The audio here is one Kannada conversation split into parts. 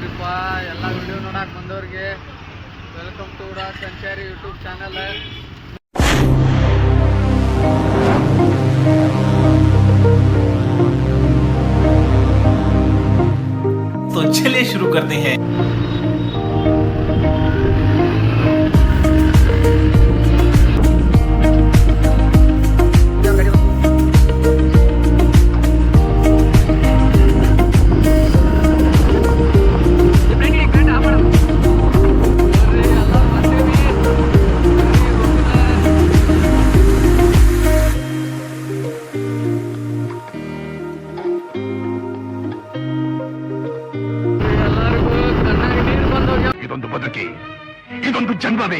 ನೋಡ್ರಿಪ್ಪ ಎಲ್ಲ ವಿಡಿಯೋ ನೋಡಕ್ಕೆ ಬಂದವ್ರಿಗೆ ವೆಲ್ಕಮ್ ಟು ರಾಜ್ ಸಂಚಾರಿ ಯೂಟ್ಯೂಬ್ ಚಾನಲ್. तो चलिए शुरू करते हैं. ಇದೊಂದು ಬದುಕಿ, ಇದೊಂದು ಜನ್ಮವೇ,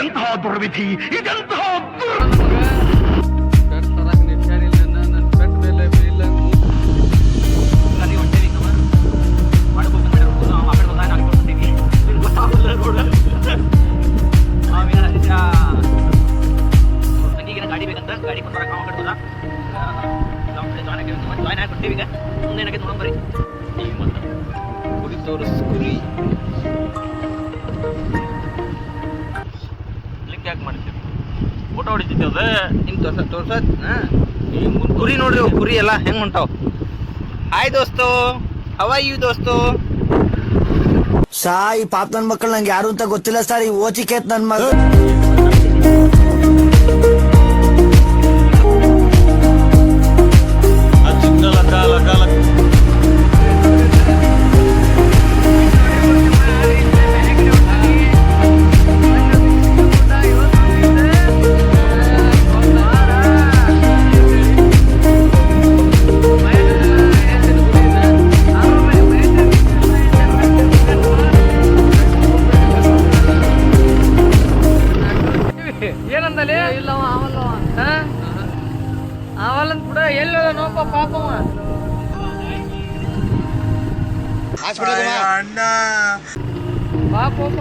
ಎಂತಹ ದುರ್ವಿಧಿ, ಇದೆಂತಹ ಗಾಡಿ ಬೇಕಂತ ಗಾಡಿ ಕೊಡ್ತಾರ ಕಾಮ ಕಟ್ಬೋದಾ ಜಾಯ್ನ್ ಆಗಿ ಕೊಡ್ತೀವಿ. ಈಗ ಮುಂದೇನಾಗೆ ನೋಡಂಬರಿ ಕುರಿ ತೋರಿಸ್ಕುರಿ ಲಿಂಕ್ ಯಾಕೆ ಮಾಡ್ತೀವಿ? ಫೋಟೋ ಹೊಡಿತಿದ್ದೆ ಅದ ನಿಮ್ ತೋರ್ಸತ್ ಕುರಿ ನೋಡ್ರಿ, ಕುರಿ ಎಲ್ಲ ಹೆಂಗ್ ಹೊಂಟಾವ್. ಹಾಯ್ ದೋಸ್ತು, ಹೌ ಆರ್ ಯು ದೋಸ್ತು? ಸಾ ಈ ಪಾಪ ನನ್ ಮಕ್ಕಳು ನಂಗೆ ಯಾರು ಅಂತ ಗೊತ್ತಿಲ್ಲ ಸರ್. ಈ ಓಚಿಕೇತ್ ನನ್ ಮಗ ಏನಂದಲೇ ಇಲ್ಲ ಅವಲ್ಲಂತ ಬಿಡ ಎಲ್ಲ ನೋಪ ಪಾಪವ ಅಣ್ಣ ಪಾಪಪ್ಪ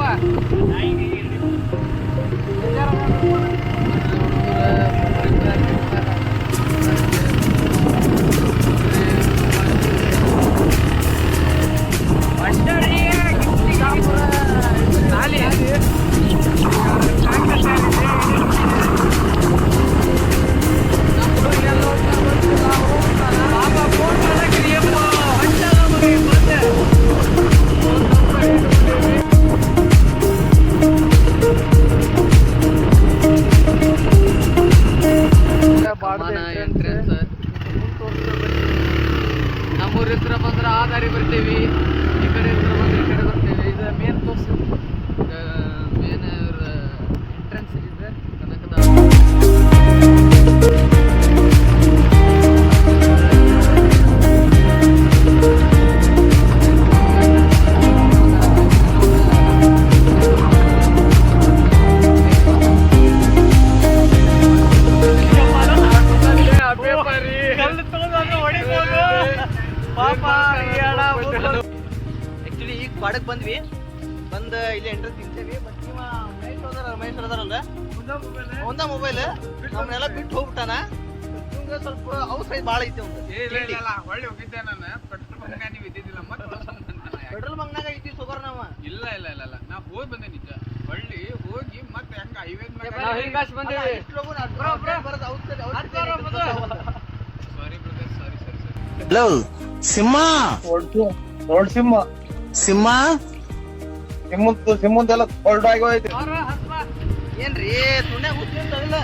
ಎಂಟ್ರೆನ್ಸ್ ನಮ್ಮೂರ ಹತ್ರ ಬಂದ್ರೆ ಆ ದಾರಿ ಬರ್ತೀವಿ, ಈ ಕಡೆ ಹತ್ರ ಬಂದ್ರೆ ಈ ಕಡೆ ಬರ್ತೀವಿ. ಇದು ಮೇನ್ ತೋರ್ಸು, ಮೇನ್ ಎಂಟ್ರೆನ್ಸ್ ಇದೆ ಕನಕದ. ಆಕ್ಚುಲಿ ಈಗ ಪಾಡಕ್ ಬಂದ್ವಿ, ಬಂದು ಇಲ್ಲಿ ಎಂಟ್ರೆನ್ಸ್ ತಿಂತೇವಿ. ಬಟ್ ಮಹೇಶ್ ಅದಾರಲ್ಲ ಒಂದ ಮೊಬೈಲ್ ನಮ್ಮನ್ನೆಲ್ಲ ಬಿಟ್ಟು ಹೋಗ್ಬಿಟ್ಟಾನ. ಇವಂಗ ಸ್ವಲ್ಪ ಔಟ್ಸೈಡ್ ಭಾಳ ಐತಿ. ಪೆಟ್ರೋಲ್ ಬಂಕ್ನಾಗ ಐತಿ ಸುಗರ್ ನಾವ. ಇಲ್ಲ ನಾ ಹೋಗಿ ಬಂದೆ ನಿಜ. ಹಳ್ಳಿ ಹೋಗಿ ಮತ್ತೆ ಹೆಂಗ ಹೈವೇ ಹಿಂಗಾಸ್ ಬಂದೇವಿ. ಸಾರಿ ಬ್ರದರ್, ಸಾರಿ. ಹಲೋ ಸಿಂಹ ಸಿಂಹ ಸಿಮ್ಮಂದೆಲ್ಲ ಹೊಲ್ಡ್ ಆಗೋಯ್ತು. ಏನ್ರಿ ಸುಣ್ಯಾಗ ಹುಚ್ಚಿಲ್ಲ.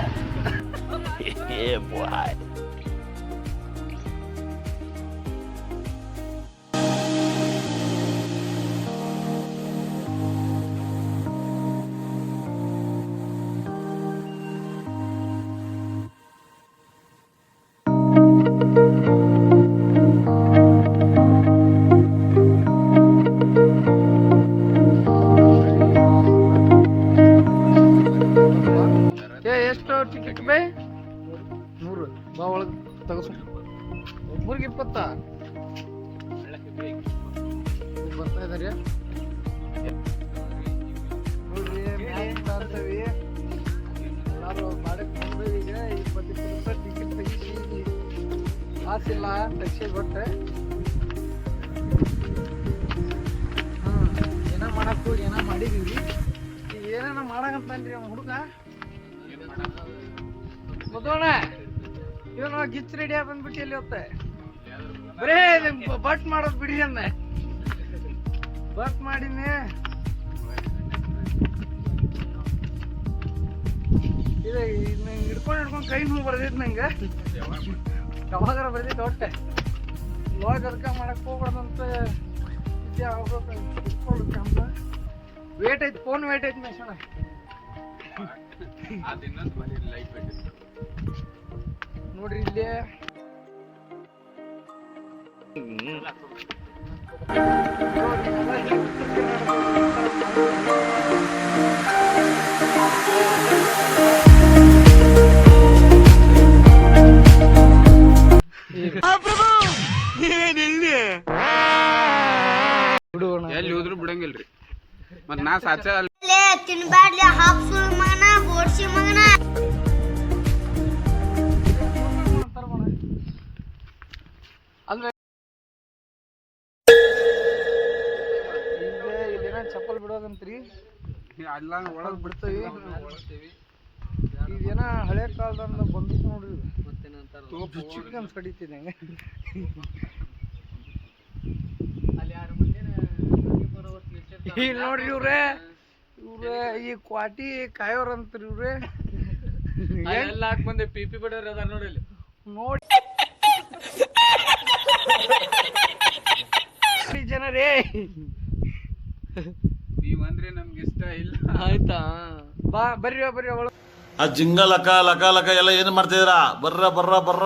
ಎಷ್ಟು ಟಿಕೆಟ್ ಬೈ? 100 ಬಾ ಒಳಗೆ ತಗೋಸ. ಒಬ್ಬರಿಗೆ 20 ಬರ್ತಾ ಇದಾರೆ ನೋಡ್ರಿ. ಮ್ಯಾಚ್ ಆಡ್ತೇವಿ ಎಲ್ಲಾರು ಮಾಡಕ್ ಬಂದ್ವಿ. ಈಗ 20 ರೂಪಾಯಿ ಟಿಕೆಟ್ ತೆಗಿಸಿ ಕಾಸಿಲ್ಲ ಟೆಕ್ಸಿ ಕೊಟ್ಟೆ. ಕೂಡಿ ಏನೋ ಮಾಡಿದೀವಿ. ಈಗ ಏನೇನೋ ಮಾಡಕಂತಾನ್ರಿ ಅವ್ನ ಹುಡುಗ. ಮುದ್ದೋಣ ಇವನು ಗಿಚ್ ರೆಡಿ ಆಗಿ ಬಂದ್ಬಿಟ್ಟು ಎಲ್ಲಿ ಹೋಗ್ತಾ ಬರೇ ಬಟ್ ಮಾಡೋದು ಬಿಡಿ ಅಂದ. ಬಟ್ ಮಾಡಿನಿ ಇದು ನಂಗೆ ಹಿಡ್ಕೊಂಡು ಕೈ ನೋವು ಬರ್ದೈತಿ ನಂಗೆ. ಯಾವಾಗಾರ ಬರ್ದೈತಿ ಹೊಟ್ಟೆ ಇವಾಗ ಅದಕ್ಕೆ ಮಾಡಕ್ ಹೋಗ್ಬಾರ್ದಂತ ವೇಟ್ ಐತಿ, ಫೋನ್ ವೇಟ್ ಐತಿ ಮೇಷಣ. ನೋಡ್ರಿ ಇಲ್ಲಿ ಎಲ್ಲಿ ಹೋದ್ರು ಬಿಡಂಗಿಲ್ರಿ. ಮತ್ ನಾ ಸಾಚ ತಿನ್ಬಾಡ್ಲಿ ಹಾಕ್ಸು ಮಗನ ಬೋಡ್ಸಿ ಮಗನ. ಅಂದ್ರೆ ಈಗ ಇಲ್ಲೇನ ಚಪ್ಪಲ್ ಬಿಡೋದಂತ್ರಿ, ಅಲ್ಲ ಒಳಗ್ ಬಿಡ್ತೀವಿ. ಇದೇನ ಹಳೆ ಕಾಲದಿಂದ ಬಂದಿತ್ತು ನೋಡ್ರಿ. ಚಿಕನ್ ಕಡಿತಿದ್ದಂಗೆ ಇಲ್ಲಿ ನೋಡ್ರಿ ಇವ್ರೆ ಈ ಕ್ವಾಟಿ ಕಾಯೋರ್ ಅಂತ್ರಿ ಇವ್ರೆ. ಎಲ್ಲ ಹಾಕ್ ಬಂದೆ ಪಿಪಿ ಬಡೋರ್ ಅದ ನೋಡಿ ನೋಡಿ ಜನರೇ. ನೀವಂದ್ರೆ ನಮ್ಗೆ ಇಷ್ಟ ಇಲ್ಲ. ಆಯ್ತಾ ಬಾ ಬರ್ರಿ ಬರ್ರಿ ಒಳಗೆ. ಆ ಜಿಂಗ ಲಕ ಲಕ ಲಕ ಎಲ್ಲ ಏನ್ ಮಾಡ್ತಿದ್ದೀರಾ? ಬರ್ರ ಬರ್ರ ಬರ್ರ.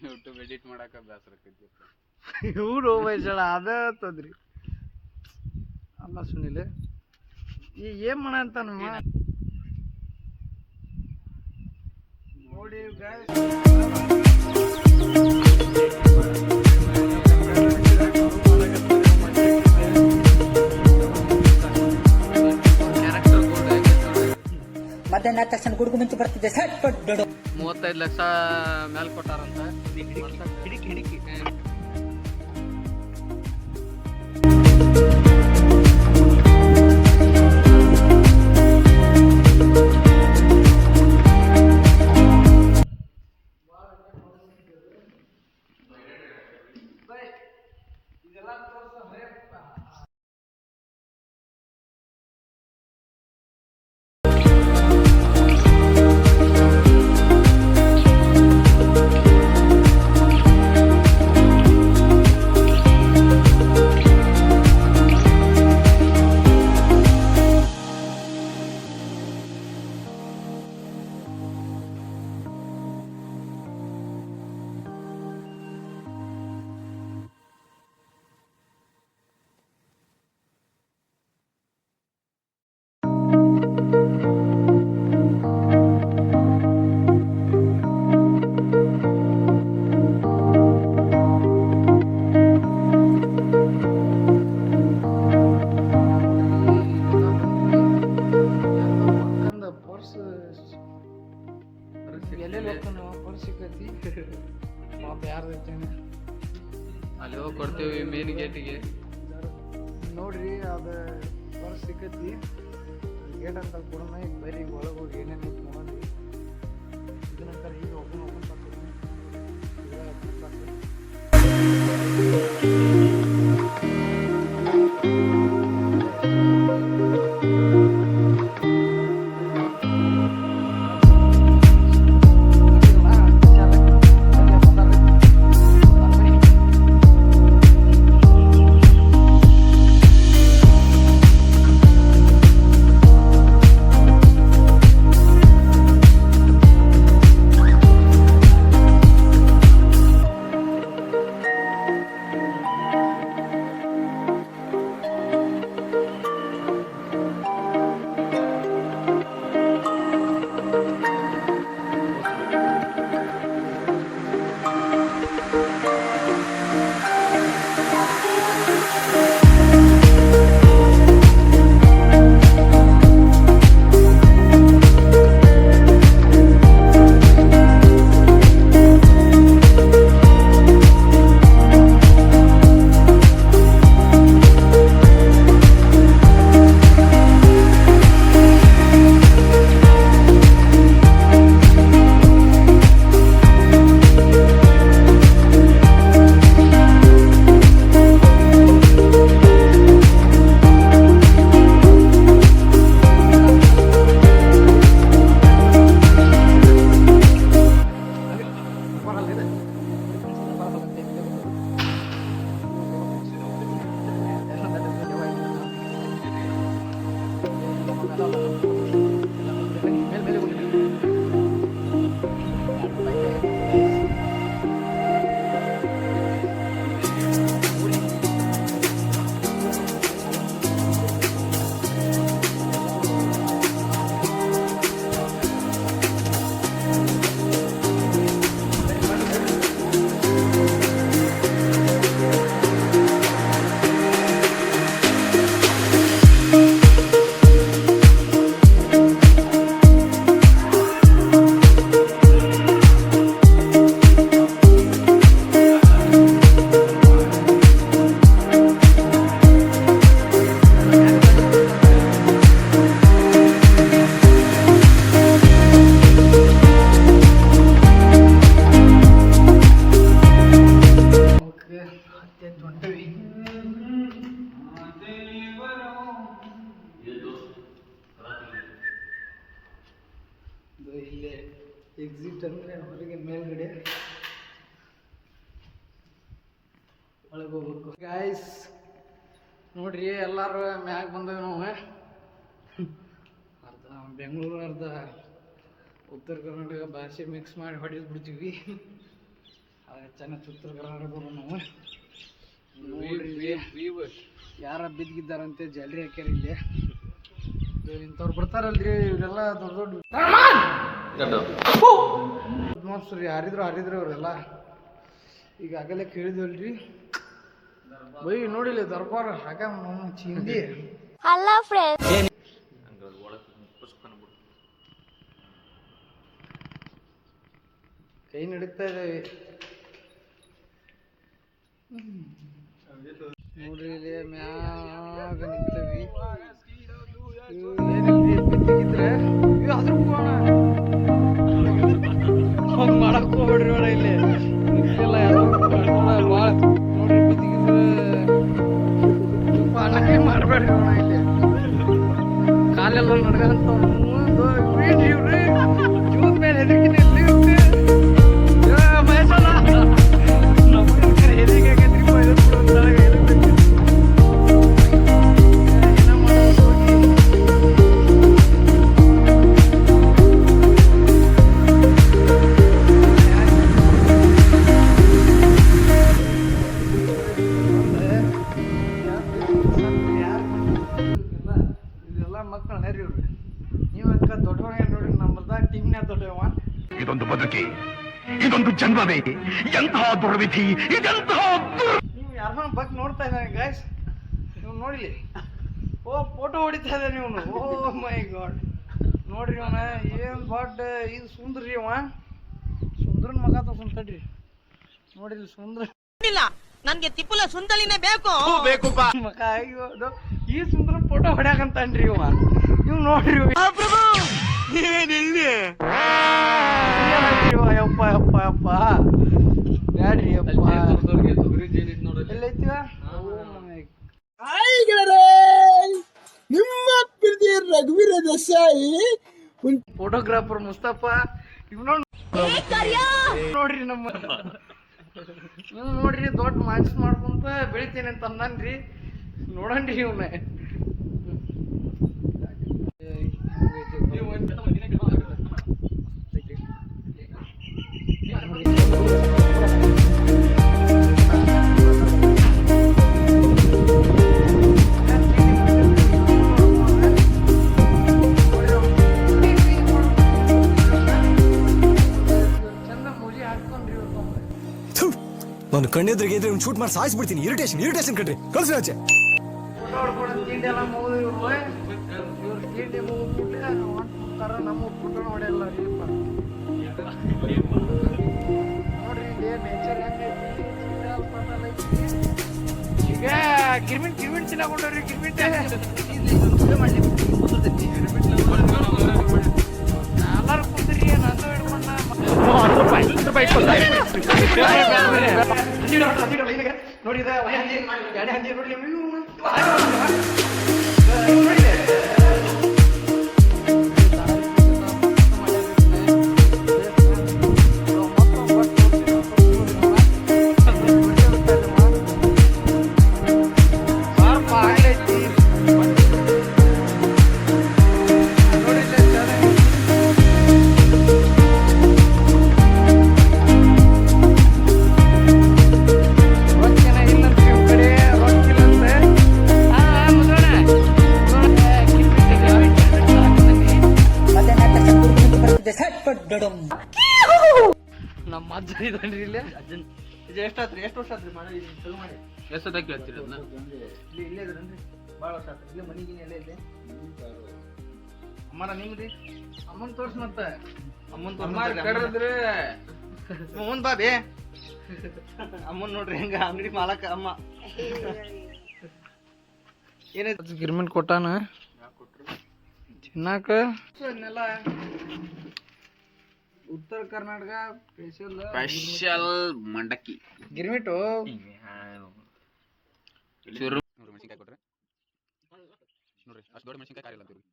ಯೂಟ್ಯೂಬ್ ಎಡಿಟ್ ಮಾಡಾಕ ಬೇಸರ ಆಕೈತಿ. ಇವ್ರು ವಯಸ್ಸಳ ಅದ ಅಂತಂದ್ರಿ ಅಲ್ಲ ಸುನಿಲ್. ಈಗ ಏನ್ ಮಾಡ ಅಂತ ನೋಡಿ ಮಧ್ಯಾಹ್ನ ತಕ್ಷಣ ಗುಡುಗು ಮಿಂಚು ಬರ್ತಿದ್ದೆ. 35 ಲಕ್ಷ ಮೇಲೆ ಕೊಟ್ಟಾರಂತ. ಹಿಡಿಕಿ ಅಲ್ಲಿ ಹೋಗಿ ಕೊಡ್ತೀವಿ ಮೇನ್ ಗೇಟಿಗೆ. ನೋಡ್ರಿ ಅದು ಪರ್ಸ್ ಸಿಕ್ಕತಿ ಗೇಟ್ ಅಂತ ಕೊಡೋಣ. ಈಗ ಬರೀ ಒಳಗೆ ಹೋಗಿ ಏನೇನು ನೋಡೋದ್ರಿ. ಇದನ್ನಂತಾರೆ ಈಗ ಓಪನ್ ಬರ್ತಾವಲ್ಲ ಎಲ್ಲ ಬಂದ್ಬಿಟ್ಟು ಮೇಲೆ ಮೇಲೆ ಹೋಗಿದ್ದೀವಿ. ಹತ್ತೆ ಹೊಂಟವಿ. ಇದು ಇಲ್ಲೇ ಎಕ್ಸಿಟ್ ಅಂದರೆ ಹೊರಗೆ ಮೇಲ್ಗಡೆ ಒಳಗೆ ಹೋಗ್ಬೇಕು. ಗಾಯ್ಸ್ ನೋಡ್ರಿ ಎಲ್ಲರೂ ಮ್ಯಾಗ ಬಂದೇವಿ ನಾವು. ಅರ್ಧ ಬೆಂಗಳೂರು ಅರ್ಧ ಉತ್ತರ ಕರ್ನಾಟಕ ಭಾಷೆ ಮಿಕ್ಸ್ ಮಾಡಿ ಹೊಡೆದು ಬಿಡ್ತೀವಿ. ಚೆನ್ನಾಗಿ ಉತ್ತರ ಕರ್ನಾಟಕದವರು ನಾವು. ನೋಡ್ರಿ ಯಾರ ಬಿದ್ದಿದ್ದಾರಂತೆ ಜಲ್ರಿ ಹಾಕ್ಯಾರ ಇಲ್ಲಿ. ಇಂಥವ್ರು ಬರ್ತಾರಲ್ರಿ ಇವರೆಲ್ಲ ದೊಡ್ಡ ದೊಡ್ಡ ಮನ್ಸರು ಹರಿದ್ರು ಅವರೆಲ್ಲ. ಈಗ ಆಗಲೇ ಕೇಳಿದ್ವಲ್ರಿ ಬೈ ನೋಡಿಲ್ಲ ದರ್ಬಾರ್ ಹಾಕ ಚಿಂದಿ. Hello friends. ಕೈ ನಡೀತಾ ಇದ್ದಾವೆ ನೋಡ್ರಿ ಇಲ್ಲಿ ಮ್ಯಾಗ ನಿಂತವಿ. ಏನಿಲ್ರಿ ಬಿದ್ದಿಗಿದ್ರೆ ಅದ್ರ ಹಂಗ್ ಮಾಡಕ್ ಹೋಗ್ಬೇಡ್ರಿ ಅಣ್ಣ. ಇಲ್ಲಿ ನಿಂತೆಲ್ಲ ಭಾಳ ನೋಡ್ರಿ ಬಿದ್ದಿಗಿದ್ರೆ ಅನ್ನಕ್ಕೆ ಮಾಡಬೇಡ್ರಿ ಅಣ್ಣ. ಇಲ್ಲಿ ಕಾಲೆಲ್ಲ ನಡ್ಗಂತ ಇವ್ರಿ ಜೂನ್ ಮೇಲೆ ಹೆದರ್ಕಿನ ಮಕ್ಕಳು ನರಿ ಇವ್ರು. ನೀವು ಅದಕ್ಕೆ ದೊಡ್ಡವನೇ ನೋಡ್ರಿ ನಮ್ಮದಾಗ ಟೀಮ್ನ್ಯಾಗ ದೊಡ್ಡವ. ಇದೊಂದು ಬದುಕಿ, ಇದೊಂದು ಜನ್ಮವೇ, ಎಂತಹ ದುರ್ವಿಧಿ, ಇದೆಂತಹ ನೀವು ಯಾರನ್ನ ಬಗ್ಗೆ ನೋಡ್ತಾ ಇದ್ದಾನೆ ಗಾಯ್ಸ್. ನೀವು ನೋಡಿಲಿ ಓ ಫೋಟೋ ಹೊಡಿತಾ ಇದ್ದಾನೆ ಇವನು. ಓ ಮೈ ಗಾಡ್ ನೋಡ್ರಿ ಅವನ ಏನು ಬಾಡ್ ಇದು ಸುಂದ್ರಿ ಅವ. ಸುಂದ್ರನ್ ಮಗ ತಗೊಂಡ್ರಿ ನೋಡಿಲಿ ಸುಂದ್ರ ನನ್ಗೆ ತಿಪ್ಪುಲ ಸುಂದಲಿನೇ ಬೇಕು ಮಗ. ಅಯ್ಯೋ ಈ ಸುಂದ್ರ ಫೋಟೋ ಹೊಡ್ಯಾಕಂತಾನ್ರಿ ಇವ. ನೀವು ನೋಡ್ರಿ ಯಪ್ಪ ಯಪ್ಪ ಯಪ್ಪ ಬ್ಯಾಡ್ರಿ ಯಪ್ಪ. ಎಲ್ಲೈತಿವ ನಿಮ್ಮ ಪ್ರೀತಿ ರಘುವೀರ ದೇಸಾಯಿ ಫೋಟೋಗ್ರಾಫರ್ ಮುಸ್ತಫಾ. ಇವ್ ನೋಡ್ರಿ ನಮ್ಮ ನೀವು ನೋಡ್ರಿ ದೊಡ್ಡ ಮಾನ್ಸ್ ಮಾಡ್ಕೊಂತ ಬೆಳಿತೇನೆ ಅಂತ ಅಂದನ್ರಿ. ನೋಡನ್ರಿ ಇವನ್ನ. ಚಂದ ಮೂಜಿ ಹಾಕೊಂಡ್ರಿ ನಾನು ಕಣ್ಣೆದ್ರಿಗೆ ಇದ್ರೆ ಶೂಟ್ ಮಾಡಿ ಸಾಯಿಸ್ಬಿಡ್ತೀನಿ. ಇರಿಟೇಷನ್ ಕಣ್ರಿ ಕಳ್ಸಿ ಆಚೆ. ಫೋಟೋ ಹೊಡ್ಕೊಂಡು ತಿಂಡಿ ಎಲ್ಲ ಮುಗಿದು ಇವ್ರು ತಿಂಡಿ ಮುಗಿದ್ಬಿಟ್ರೆ ಹೊಂಟಾರ. ನಮ್ಮ ಫೋಟೋ ಹೊಡೆಯಲ್ಲ ರೀಪ್ಪ. ನೋಡ್ರಿ ಇಲ್ಲಿ ನೇಚರ್ ಹೆಂಗೈತಿ. ಈಗ ಗಿರ್ಮಿಟ್ ತಿನ್ನಕೊಂಡ್ರಿ. ಗಿರ್ಮಿಟ್ ಎಲ್ಲಾರು ಕುಂದ್ರಿ ನಂದು ಹಿಡ್ಕೊಂಡ ನೋಡಿ ಎಡೆ ಹಂದಿ ನೋಡ್ಲಿ ಮಾಡಿದನ್ರಿ ಇಲ್ಲೇ ಅಜ್ಜನ್ ಇದು ಎಷ್ಟಾತ್ರಿ ಎಷ್ಟು ವರ್ಷ ಆತ್ರಿ ಮಾಡಿ ಚಲೋ ಮಾಡಿ ಎಷ್ಟೊತ್ತಾಗಿ ಕೇಳ್ತೀರಿ ಅದನ್ನ ಇಲ್ಲೇ ಇದ್ರನ್ರಿ ಭಾಳ ವರ್ಷ ಆತ್ರಿ ಇಲ್ಲೇ ಮನಿಗಿನ ಎಲ್ಲ ಇದೆ ಅಮ್ಮರ ನಿಮ್ರಿ ಅಮ್ಮನ್ ತೋರ್ಸ್ ಮತ್ತೆ ಅಮ್ಮನ್ ಕರೆದ್ರೆ ಮುಂದ್ ಬಾ ಬೇ ಅಮ್ಮನ್ ನೋಡ್ರಿ ಹೆಂಗ ಅಂಗಡಿ ಮಾಲಕ ಅಮ್ಮ ಏನೈತಿ ಗಿರ್ಮಿಟ್ ಕೊಟ್ಟಾನ ತಿನ್ನಾಕ ಇದನ್ನೆಲ್ಲ ಉತ್ತರ ಕರ್ನಾಟಕ ಸ್ಪೆಷಲ್ ಮಂಡಕ್ಕಿ ಗಿರ್ಮಿಟು ಚೂರು ಮೆಣಸಿನ್ಕಾಯಿ ಕೊಟ್ರೆ ನೋಡ್ರಿ ಅಷ್ಟು ದೊಡ್ಡ ಮೆಣಸಿನ್ಕಾಯಿ ಕಾರಿಲ್ಲ ಅಂತೀವಿ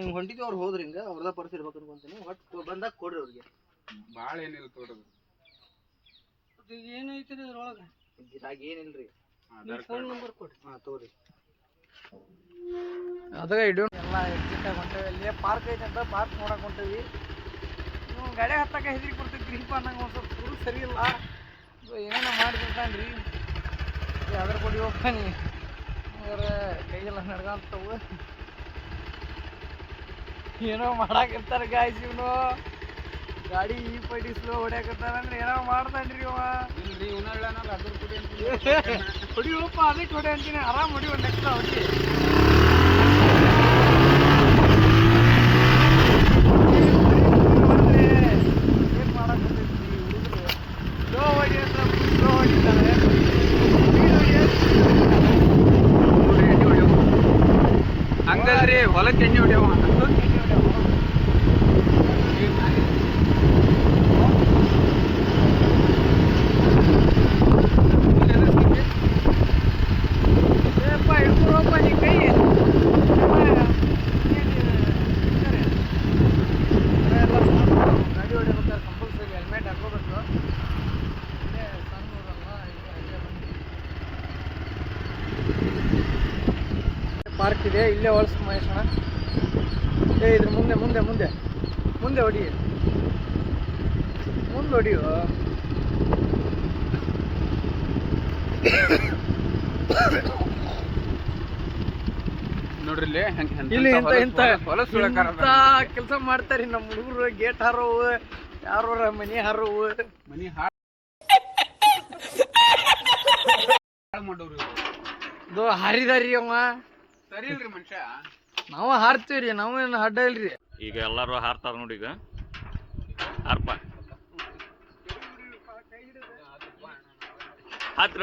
ಹಿಂಗ್ ಹೊಂಟಿದ್ವಿ ಅವ್ರು ಹೋದ್ರಿ ಹಿಂಗ ಅವ್ರದ ಪರ್ಸ್ ಇರ್ಬೇಕು ಅನ್ಕೊಂತೀನಿ ಒಟ್ಟು ಬಂದಾಗ ಕೊಡ್ರಿ ಅವ್ರಿಗೆ ಭಾಳ ಏನಿಲ್ಲ ತೋಡೋದು ಏನೈತಿ ಅದ್ರೊಳಗ ಇದ್ರಾಗ ಏನಿಲ್ರಿ ಫೋನ್ ನಂಬರ್ ಕೊಡ್ರಿ ಹಾ ತಗೋರಿ ಅದಾಗ ಇಡೋ ಎಲ್ಲ ಎಕ್ಸಿಟ್ ಆಗಿ ಹೊಂಟೇವಿ ಅಲ್ಲಿ ಪಾರ್ಕ್ ಐತೆ ಅಂತ ಪಾರ್ಕ್ ನೋಡಕ್ ಹೊಂಟೇವಿ ನೀವು ಗಾಡಿ ಹತ್ತಕ್ಕೆ ಹೆದರಿ ಕೊಡ್ತೀವಿ ಗ್ರೀಪ್ ಅನ್ನಂಗೆ ಒಂದು ಸ್ವಲ್ಪ ಫುಲ್ ಸರಿ ಇಲ್ಲ ಏನೇನೋ ಮಾಡಿಬಿಡ್ತಾನ್ರಿ ಯಾವ್ದಾರು ಕೊಡಿ ಹೋಗ್ತಾ ನೀ ಹಂಗಾರೆ ಕೈಯೆಲ್ಲ ನಡ್ಗಂತವು ಏನೋ ಮಾಡಾಕಿರ್ತಾರೆ ಗಾಯ್ಸ್ ಇವನು ಗಾಡಿ ಈ ಪೈಡಿ ಸ್ಲೋ ಹೊಡ್ಯಾಕತ್ತಾರಂದ್ರೆ ಏನೋ ಮಾಡ್ತಾನ್ರಿ ಅವ ಇಲ್ರಿ ಇವನಲ್ಲ ಅದ್ರ ಕುಡಿ ಅಂತ ಹೊಡಿಯಪ್ಪ ಅದಕ್ಕೆ ಹೊಡಿ ಅಂತೀನಿ ಆರಾಮ್ ಹೊಡಿ ಒಂದು ಎಕ್ಸ್ಟ್ರಾ ಹೊಡಿ ಏನ್ ಮಾಡಕ್ ಹುಡುಗರು ಸ್ಲೋ ಹೊಡಿ ಅಂತ ಸ್ಲೋ ಹೊಡಿತಾರೆ ಹಂಗಲ್ರಿ ಹೊಲಕ್ಕೆ ಎಣ್ಣೆ ಹೊಡಿಯವ ಹಿಡ್ಕೊಳಪ್ಪ ನೀ ಕೈ ಗಾಡಿ ಹೊಡಿಬೇಕಾದ್ರೆ ಕಂಪಲ್ಸರಿ ಹೆಲ್ಮೆಟ್ ಹಾಕೋಬೇಕು ಇಲ್ಲೇ ಸಣ್ಣೂರಲ್ಲ ಇಲ್ಲೇ ಪಾರ್ಕ್ ಇದೆ ಇಲ್ಲೇ ಹೊಲ್ಸ್ ಮಹೇಶಣ ಇದ್ರ ಮುಂದೆ ಮುಂದೆ ಮುಂದೆ ಮುಂದೆ ಹೊಡಿ ಮುಂದೆ ಹೊಡಿಯೋ ನೋಡ್ರಿ ಇಲ್ಲಿ ಇಂತ ಕೆಲಸ ಮಾಡ್ತಾರಿ ನಮ್ಮ ಹುಡುಗರು ಗೇಟ್ ಹಾರೋವು ಯಾರ ಮನಿ ಹಾರೋವು ಮನಿ ಹಾಳು ಮಾಡೋರು ಇದು ಹಾರಿದಾರಿ ಅವ ಸರಿ ಇಲ್ರಿ ಮನುಷ್ಯ ನಾವು ಹಾರ್ತೀವ್ರಿ ನಾವು ಏನು ಅಡ್ಡ ಇಲ್ರಿ ಈಗ ಎಲ್ಲರೂ ಹಾರ್ತಾರ ನೋಡಿ ಈಗ ಹಾರ್ಪ ಹತ್ರ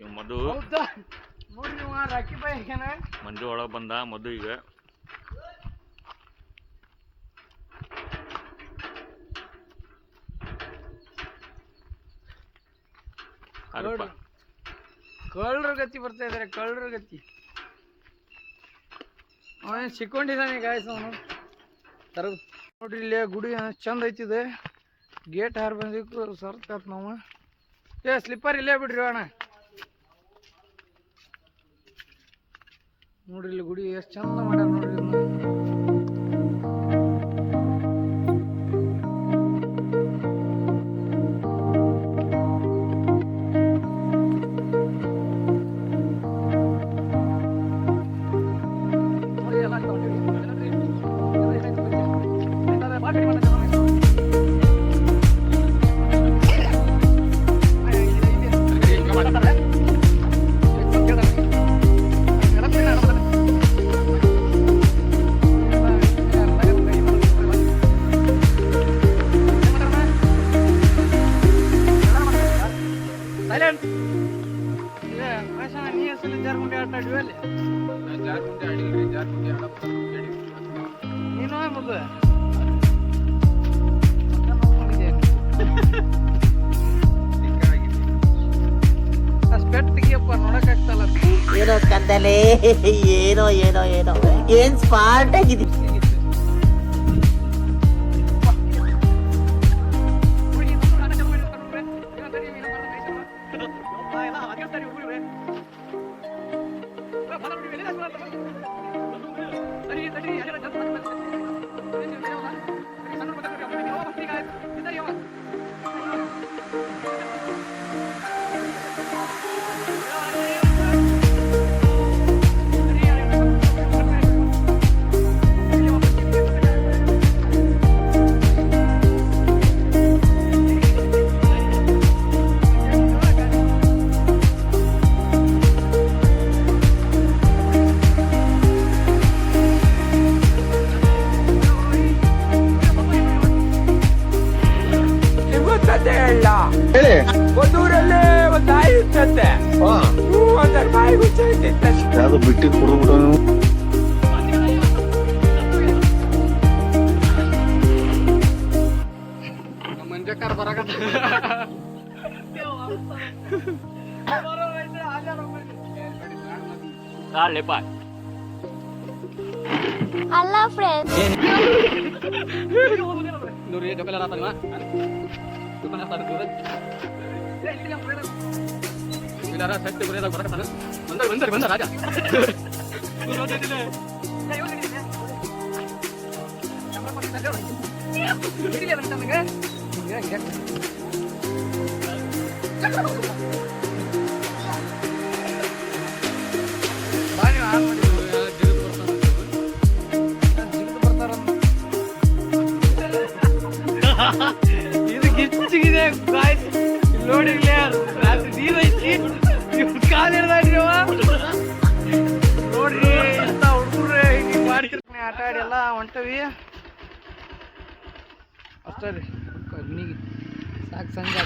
ಇವ್ ಮಧು ಹೌದಾ ನೋಡ್ರಿ ಅವ ರಾಕಿ ಬಾಯ್ ಆಗ್ಯಾನ ಮಂಜು ಒಳಗೆ ಬಂದ ಮಧು ಈಗ ಹಾರಪ್ಪ ಕಳ್ಳರ ಗತಿ ಬರ್ತಾ ಇದಾರೆ ಕಳ್ಳರ ಗತಿ ಅವನ್ ಸಿಕ್ಕೊಂಡಿದ್ದಾನೆ ಗಾಯ್ಸ್ ಅವನು ತರದ್ ನೋಡ್ರಿ ಇಲ್ಲಿ ಗುಡಿ ಚಂದ ಐತಿದೆ ಗೇಟ್ ಹಾರ್ ಬಂದಿತ್ತು ಸರ್ತಾತ್ ನಾವು ಸ್ಲಿಪ್ಪರ್ ಇಲ್ಲೇ ಬಿಡ್ರಿ ಅಣ್ಣ ನೋಡ್ರಿ ಇಲ್ಲಿ ಗುಡಿ ಎಷ್ಟು ಚಂದ ಮಾಡ್ಯಾರ ನೋಡ್ರಿ ಮಗನೇ ಏನೋ ಏನೋ ಏನೋ ಏನ್ ಸ್ಮಾರ್ಟ್ ಆಗಿದೆ. ಒಂದೂರಲ್ಲೇ ಒಂದು ನಾಯಿ ಇರ್ತಂತೆ. ಒಂದರ ಬಾಯಿ ಗುಚ್ಚೈತೆ. ಯಾವ್ದು ಬಿಟ್ಟಿ ಕೊಡ್ಬಿಟ್ಟು ಮಂಜಕ್ಕಾರ ಬರಾಕತ್ತ. Hello friends. ನೋಡಿ ಜೋಕಲ ರಾತಲ್ವಾ ದುಕಾನ ಸಾರು ದೂರ ಇಲ್ಲಾರ ಸೆಟ್ ಗುರೇದಾಗ ಬರಕತ್ತಾನ. ಬಂದ ರಾಜ ಇದು ಗಿಚ್ಚಿಗಿದೆ ಗಾಯ್ಸ್. ನೋಡಿ ರಾತ್ರಿ ನೀರು ಐತಿ ಕಾಲು ಹಿಡ್ದಾಡ್ರಿ ನೋಡ್ರಿ ಇಂಥ ಹುಡುಗ್ರೆ ಹಿಂಗೆ ಮಾಡಿ ಆಟ ಆಡಿ ಎಲ್ಲ ಹೊಂಟವಿ ಅಷ್ಟೇ ರೀ. ಸಾಕು ಸಂಜೆ